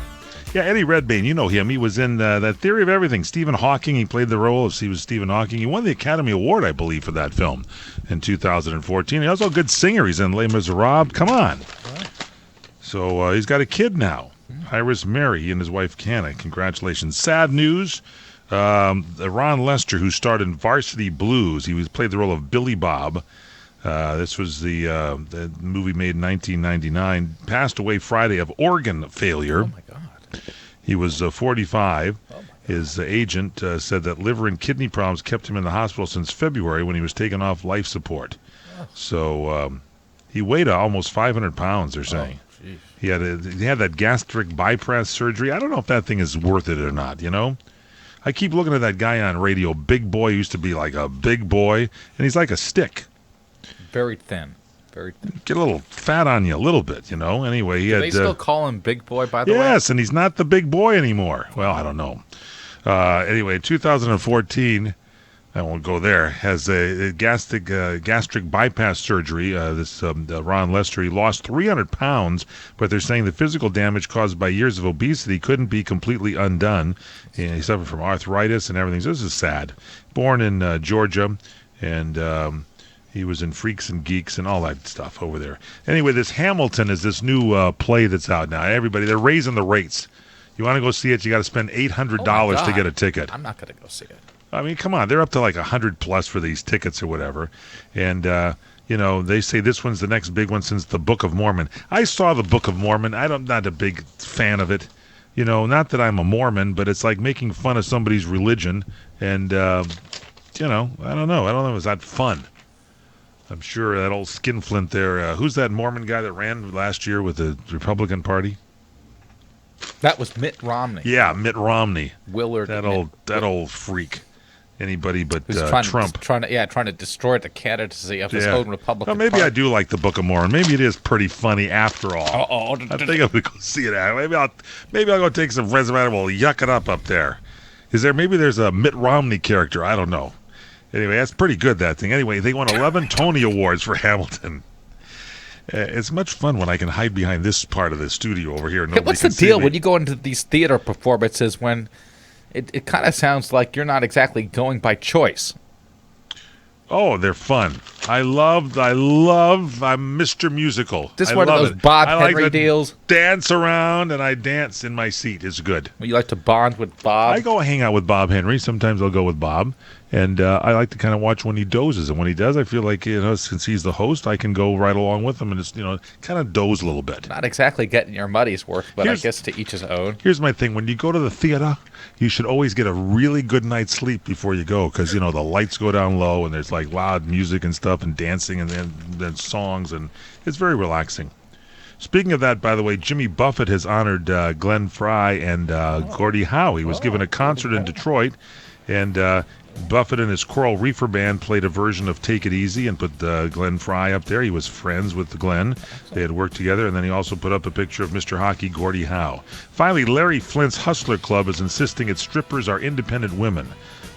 Yeah, Eddie Redmayne, you know him. He was in that Theory of Everything. Stephen Hawking, he played the role of Stephen Hawking. He won the Academy Award, I believe, for that film in 2014. He's also a good singer. He's in Les Miserables. Come on. So he's got a kid now. Iris Mary, he and his wife, Canna. Congratulations. Sad news. Ron Lester, who starred in Varsity Blues, he played the role of Billy Bob. This was the movie made in 1999. Passed away Friday of organ failure. Oh my God! He was 45. His agent said that liver and kidney problems kept him in the hospital since February when he was taken off life support. So he weighed almost 500 pounds. They're saying he had that gastric bypass surgery. I don't know if that thing is worth it or not. You know. I keep looking at that guy on radio, Big Boy. Used to be like a big boy, and he's like a stick. Very thin. Very thin. Get a little fat on you a little bit, you know. Anyway, he Do they still call him Big Boy, by the way? Yes, and he's not the big boy anymore. Well, I don't know. Anyway, 2014, I won't go there, has a gastric bypass surgery. Ron Lester, he lost 300 pounds, but they're saying the physical damage caused by years of obesity couldn't be completely undone. And he suffered from arthritis and everything. So this is sad. Born in Georgia, and he was in Freaks and Geeks and all that stuff over there. Anyway, this Hamilton is this new play that's out now. Everybody, they're raising the rates. You want to go see it, you got to spend $800 to get a ticket. I'm not going to go see it. I mean, come on, they're up to like 100 plus for these tickets or whatever. And, they say this one's the next big one since the Book of Mormon. I saw the Book of Mormon. I'm not a big fan of it. Not that I'm a Mormon, but it's like making fun of somebody's religion. And, I don't know. I don't know. Is that fun? I'm sure that old skinflint there. Who's that Mormon guy that ran last year with the Republican Party? That was Mitt Romney. Yeah, Mitt Romney. Willard. That old freak. Anybody but Trump. Trying to destroy the candidacy of his own Republican Well, maybe Party. I do like the Book of Mormon. Maybe it is pretty funny after all. I think I'm gonna go see it. Maybe I'll go take some friends of mine and we'll yuck it up there. Maybe there's a Mitt Romney character. I don't know. Anyway, that's pretty good, that thing. Anyway, they won 11 Tony Awards for Hamilton. It's much fun when I can hide behind this part of the studio over here. What's the deal when you go into these theater performances when it kind of sounds like you're not exactly going by choice? Oh, they're fun. I'm Mr. Musical. This one of those Bob Henry like deals? Dance around, and I dance in my seat. It's good. You like to bond with Bob? I go hang out with Bob Henry. Sometimes I'll go with Bob. And I like to kind of watch when he dozes. And when he does, I feel like, since he's the host, I can go right along with him and just, kind of doze a little bit. Not exactly getting your money's worth, but I guess to each his own. Here's my thing. When you go to the theater, you should always get a really good night's sleep before you go because, the lights go down low and there's like loud music and stuff and dancing and then songs. And it's very relaxing. Speaking of that, by the way, Jimmy Buffett has honored Glenn Frey and Gordie Howe. He was given a concert in Detroit, and Buffett and his Coral Reefer Band played a version of Take It Easy and put Glenn Frey up there. He was friends with Glenn. They had worked together, and then he also put up a picture of Mr. Hockey Gordie Howe. Finally, Larry Flint's Hustler Club is insisting its strippers are independent women.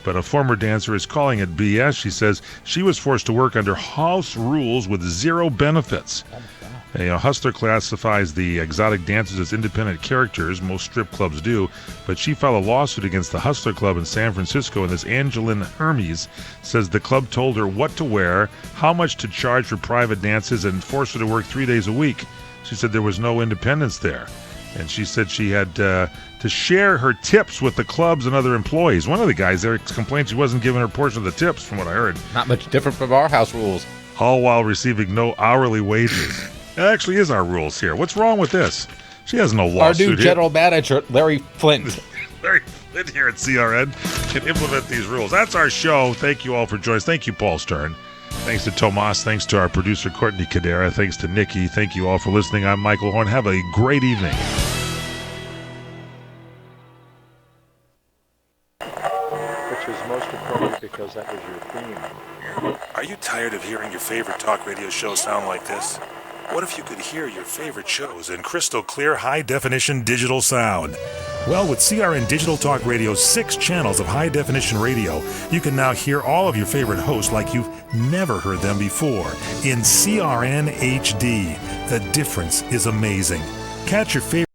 But a former dancer is calling it BS. She says she was forced to work under house rules with zero benefits. Hustler classifies the exotic dancers as independent characters. Most strip clubs do. But she filed a lawsuit against the Hustler Club in San Francisco, and this Angeline Hermes says the club told her what to wear, how much to charge for private dances, and forced her to work 3 days a week. She said there was no independence there. And she said she had to share her tips with the clubs and other employees. One of the guys there complained she wasn't giving her a portion of the tips, from what I heard. Not much different from our house rules. All while receiving no hourly wages. It actually is our rules here. What's wrong with this? She has no lawsuit. Our new here. general manager, Larry Flint. Larry Flint here at CRN can implement these rules. That's our show. Thank you all for joining us. Thank you, Paul Stern. Thanks to Tomas. Thanks to our producer, Courtney Cadera. Thanks to Nikki. Thank you all for listening. I'm Michael Horn. Have a great evening. Which is most appropriate because that was your theme. Are you tired of hearing your favorite talk radio show sound like this? What if you could hear your favorite shows in crystal clear, high-definition digital sound? Well, with CRN Digital Talk Radio's 6 channels of high-definition radio, you can now hear all of your favorite hosts like you've never heard them before in CRN HD. The difference is amazing. Catch your favorite